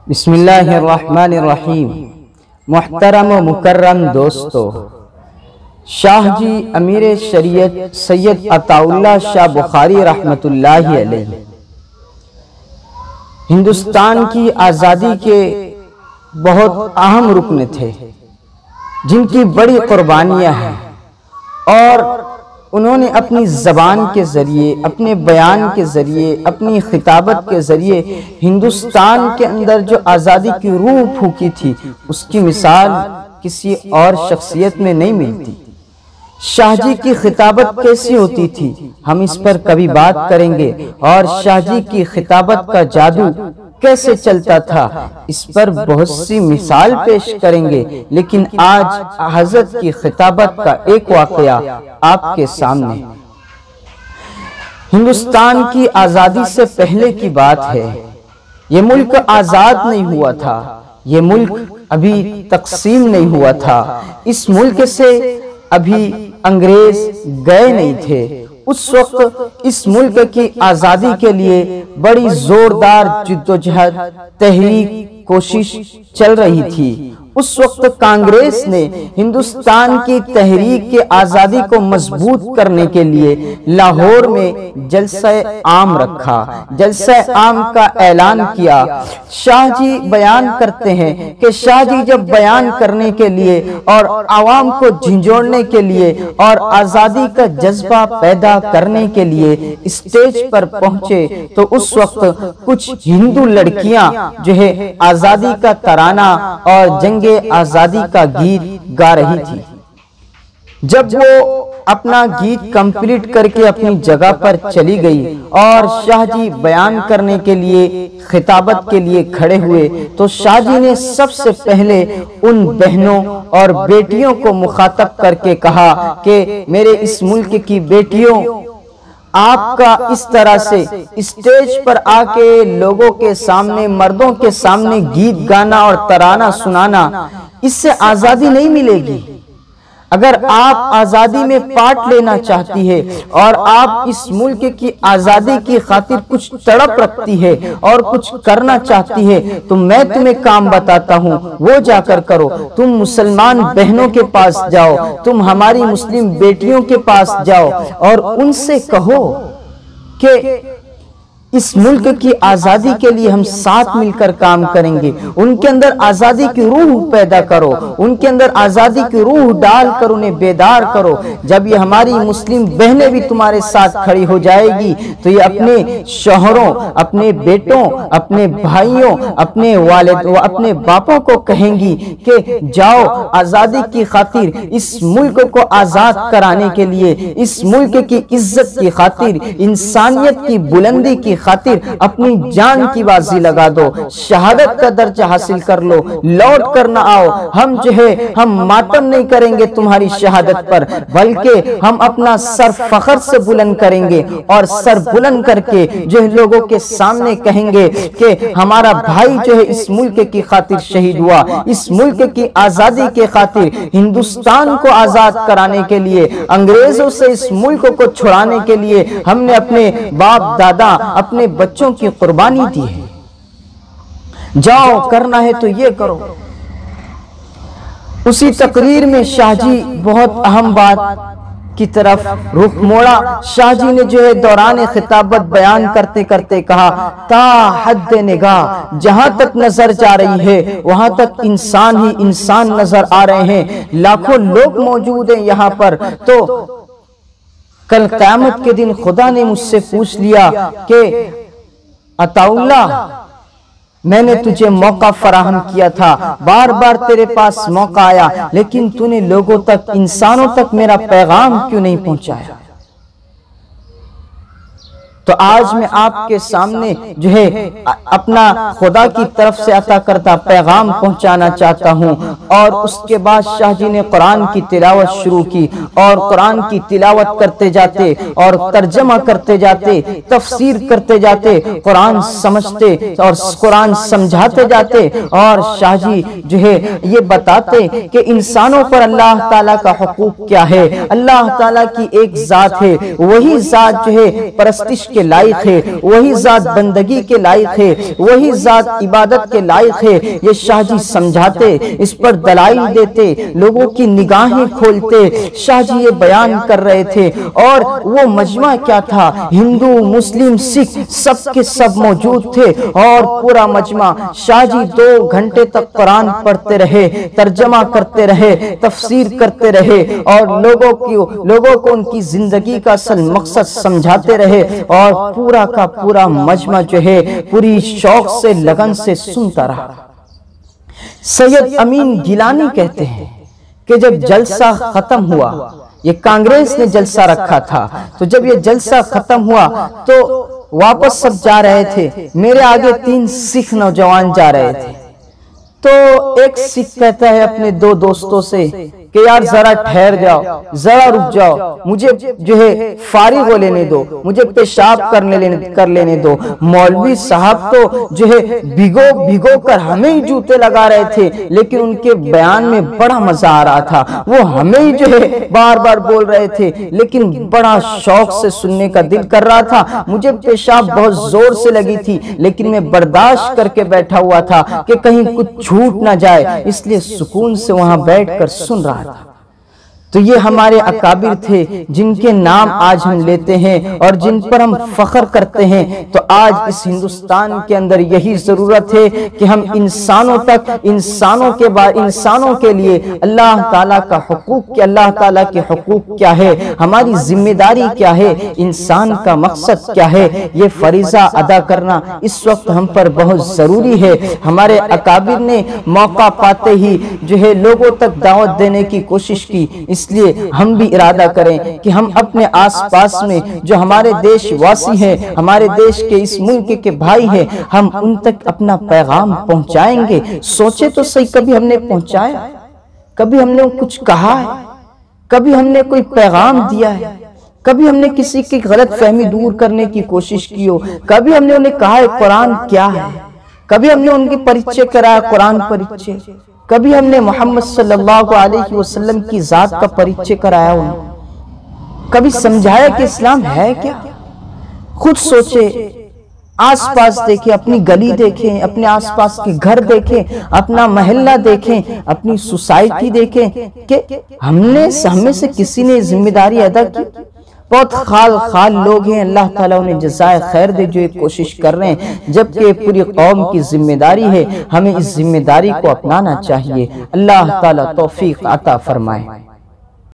بسم اللہ الرحمن الرحیم۔ محترم و مکرم دوستو، شاہ جی امیر شریعت سید عطا اللہ شاہ بخاری رحمت اللہ علیہ ہندوستان کی آزادی کے بہت اہم رکن تھے، جن کی بڑی قربانیاں ہیں، اور انہوں نے اپنی زبان کے ذریعے، اپنے بیان کے ذریعے، اپنی خطابت کے ذریعے ہندوستان کے اندر جو آزادی کی روح پھونکی تھی، اس کی مثال کسی اور شخصیت میں نہیں ملتی۔ شاہ جی کی خطابت کیسی ہوتی تھی، ہم اس پر کبھی بات کریں گے، اور شاہ جی کی خطابت کا جادو کیسے چلتا تھا، اس پر بہت سی مثال پیش کریں گے۔ لیکن آج حضرت کی خطابت کا ایک واقعہ آپ کے سامنے۔ ہندوستان کی آزادی سے پہلے کی بات ہے، یہ ملک آزاد نہیں ہوا تھا، یہ ملک ابھی تقسیم نہیں ہوا تھا، اس ملک سے ابھی انگریز گئے نہیں تھے۔ اس وقت اس ملک کی آزادی کے لیے بڑی زوردار جدوجہد، تحریک، کوشش چل رہی تھی۔ اس وقت کانگریس نے ہندوستان کی تحریک کے آزادی کو مضبوط کرنے کے لیے لاہور میں جلسہ عام رکھا، جلسہ عام کا اعلان کیا۔ شاہ جی بیان کرتے ہیں کہ شاہ جی جب بیان کرنے کے لیے اور عوام کو جھنجھوڑنے کے لیے اور آزادی کا جذبہ پیدا کرنے کے لیے اسٹیج پر پہنچے، تو اس وقت کچھ ہندو لڑکیاں جو ہے آزادی کا ترانہ اور جنگ آزادی کا گیت گا رہی تھی۔ جب وہ اپنا گیت کمپلیٹ کر کے اپنی جگہ پر چلی گئی اور شاہ جی بیان کرنے کے لیے، خطابت کے لیے کھڑے ہوئے، تو شاہ جی نے سب سے پہلے ان بہنوں اور بیٹیوں کو مخاطب کر کے کہا کہ میرے اس ملک کی بیٹیوں، آپ کا اس طرح سے اسٹیج پر آ کے لوگوں کے سامنے، مردوں کے سامنے گیت گانا اور ترانہ سنانا، اس سے آزادی نہیں ملے گی۔ اگر آپ آزادی میں پارٹ لینا چاہتی ہے اور آپ اس ملک کی آزادی کی خاطر کچھ تڑپ رکھتی ہے اور کچھ کرنا چاہتی ہے، تو میں تمہیں کام بتاتا ہوں، وہ جا کر کرو۔ تم مسلمان بہنوں کے پاس جاؤ، تم ہماری مسلم بیٹیوں کے پاس جاؤ اور ان سے کہو کہ اس ملک کی آزادی کے لیے ہم ساتھ مل کر کام کریں گے۔ ان کے اندر آزادی کی روح پیدا کرو، ان کے اندر آزادی کی روح ڈال کر انہیں بیدار کرو۔ جب یہ ہماری مسلم بہنیں بھی تمہارے ساتھ کھڑی ہو جائے گی، تو یہ اپنے شوہروں، اپنے بیٹوں، اپنے بھائیوں، اپنے والد و اپنے باپوں کو کہیں گی کہ جاؤ، آزادی کی خاطر اس ملک کو آزاد کرانے کے لیے، اس ملک کی عزت کی خاطر، انسانیت کی بلندی کی خاطر اپنی جان کی بازی لگا دو، شہادت کا درجہ حاصل کر لو، لوٹ کر نہ آؤ۔ ہم ماتم نہیں کریں گے تمہاری شہادت پر، بلکہ ہم اپنا سر فخر سے بلند کریں گے، اور سر بلند کر کے جو ہے لوگوں کے سامنے کہیں گے کہ ہمارا بھائی جو ہے اس ملک کی خاطر شہید ہوا، اس ملک کی آزادی کے خاطر، ہندوستان کو آزاد کرانے کے لیے، انگریزوں سے اس ملک کو چھڑانے کے لیے ہم نے اپنے باپ دادا، اپنے بچوں کی قربانی دی ہے۔ جاؤ، کرنا ہے تو یہ کرو۔ اسی تقریر میں شاہ جی بہت اہم بات کی طرف رخ موڑا۔ شاہ جی نے جو ہے دوران خطابت بیان کرتے کرتے کہا، تا حد نگاہ، جہاں تک نظر جا رہی ہے وہاں تک انسان ہی انسان نظر آ رہے ہیں، لاکھوں لوگ موجود ہیں یہاں پر۔ تو کل قیامت کے دن خدا نے مجھ سے پوچھ لیا کہ عطا اللہ، میں نے تجھے موقع فراہم کیا تھا، بار بار تیرے پاس موقع آیا، لیکن تو نے لوگوں تک، انسانوں تک میرا پیغام کیوں نہیں پہنچایا؟ تو آج میں آپ کے سامنے جو ہے اپنا خدا کی طرف سے عطا کردہ پیغام پہنچانا چاہتا ہوں۔ اور اس کے بعد شاہ جی نے قرآن کی تلاوت شروع کی، اور قرآن کی تلاوت کرتے جاتے اور ترجمہ کرتے جاتے، تفسیر کرتے جاتے، قرآن سمجھتے اور قرآن سمجھاتے جاتے، اور شاہ جی جو ہے یہ بتاتے کہ انسانوں پر اللہ تعالیٰ کا حقوق کیا ہے۔ اللہ تعالیٰ کی ایک ذات ہے، وہی ذات جو ہے پرستش کے لائق ہے، وہی ذات بندگی کے لائق ہے، وہی ذات عبادت کے لائق ہے۔ یہ شاہ جی سمجھاتے، اس پر دلائل دیتے، لوگوں کی نگاہیں کھولتے۔ شاہ جی یہ بیان کر رہے تھے، اور وہ مجمع کیا تھا، ہندو مسلم سکھ سب کے سب موجود تھے، اور پورا مجمع شاہ جی 2 گھنٹے تک قرآن پڑھتے رہے، ترجمہ کرتے رہے، تفسیر کرتے رہے، اور لوگوں کو ان کی زندگی کا اصل مقصد سمجھاتے رہے، اور پورا کا پورا مجمع جو ہے پوری شوق سے لگن سے سنتا رہا۔ سید امین گیلانی کہتے ہیں کہ جب جلسہ ختم ہوا، یہ کانگریس نے جلسہ رکھا تھا، تو جب یہ جلسہ ختم ہوا تو واپس سب جا رہے تھے، میرے آگے 3 سکھ نوجوان جا رہے تھے، تو ایک سکھ کہتا ہے اپنے 2 دوستوں سے کہ یار ذرا ٹھہر جاؤ، ذرا رک جاؤ، مجھے جو ہے فارغ ہو لینے دو، مجھے پیشاب کر لینے دو۔ مولوی صاحب تو جو ہے بھگو کر ہمیں ہی جوتے لگا رہے تھے، لیکن ان کے بیان میں بڑا مزہ آ رہا تھا، وہ ہمیں ہی جو ہے بار بار بول رہے تھے، لیکن بڑا شوق سے سننے کا دل کر رہا تھا۔ مجھے پیشاب بہت زور سے لگی تھی، لیکن میں برداشت کر کے بیٹھا ہوا تھا کہ کہیں کچھ چھوٹ نہ جائے، اس لیے سکون سے وہاں بیٹھ کر سن رہا تھا۔ تو یہ ہمارے اکابر تھے جن کے نام آج ہم لیتے ہیں اور جن پر ہم فخر کرتے ہیں۔ تو آج اس ہندوستان کے اندر یہی ضرورت ہے کہ ہم انسانوں تک، انسانوں کے لیے اللہ تعالیٰ کا حقوق کیا، اللہ تعالیٰ کے حقوق کیا ہے، ہماری ذمہ داری کیا ہے، انسان کا مقصد کیا ہے، یہ فریضہ ادا کرنا اس وقت ہم پر بہت ضروری ہے۔ ہمارے اکابر نے موقع پاتے ہی جو ہے لوگوں تک دعوت دینے کی کوشش کی، اس لیے ہم بھی ارادہ کریں کہ ہم اپنے آس پاس میں جو ہمارے دیش واسی ہیں، ہمارے دیش کے اس ملک کے بھائی ہیں، ہم ان تک اپنا پیغام پہنچائیں گے۔ سوچے تو صحیح، کبھی ہم نے پہنچایا؟ کبھی ہم نے کچھ کہا ہے؟ کبھی ہم نے کوئی پیغام دیا ہے؟ کبھی ہم نے کسی کی غلط فہمی دور کرنے کی کوشش کی ہو؟ کبھی ہم نے انہیں کہا ہے قرآن کیا ہے؟ کبھی ہم نے ان کی پریچے کرایا، قرآن پریچے؟ کبھی ہم نے محمد صلی اللہ علیہ وسلم کی ذات کا پریچے کرایا انہیں؟ کبھی سمجھایا کہ اسلام ہے کیا؟ خود سوچے، آس پاس دیکھیں، اپنی گلی دیکھیں، اپنے آس پاس کے گھر دیکھیں، اپنا محلہ دیکھیں، اپنی سوسائٹی دیکھیں کہ ہمیں سے کسی نے ذمہ داری ادا کی؟ بہت خال لوگ ہیں، اللہ تعالیٰ انہیں جزائے خیر دے جو ایک کوشش کر رہے ہیں، جبکہ پوری قوم کی ذمہ داری ہے، ہمیں اس ذمہ داری کو اپنانا چاہیے۔ اللہ تعالیٰ توفیق عطا فرمائے۔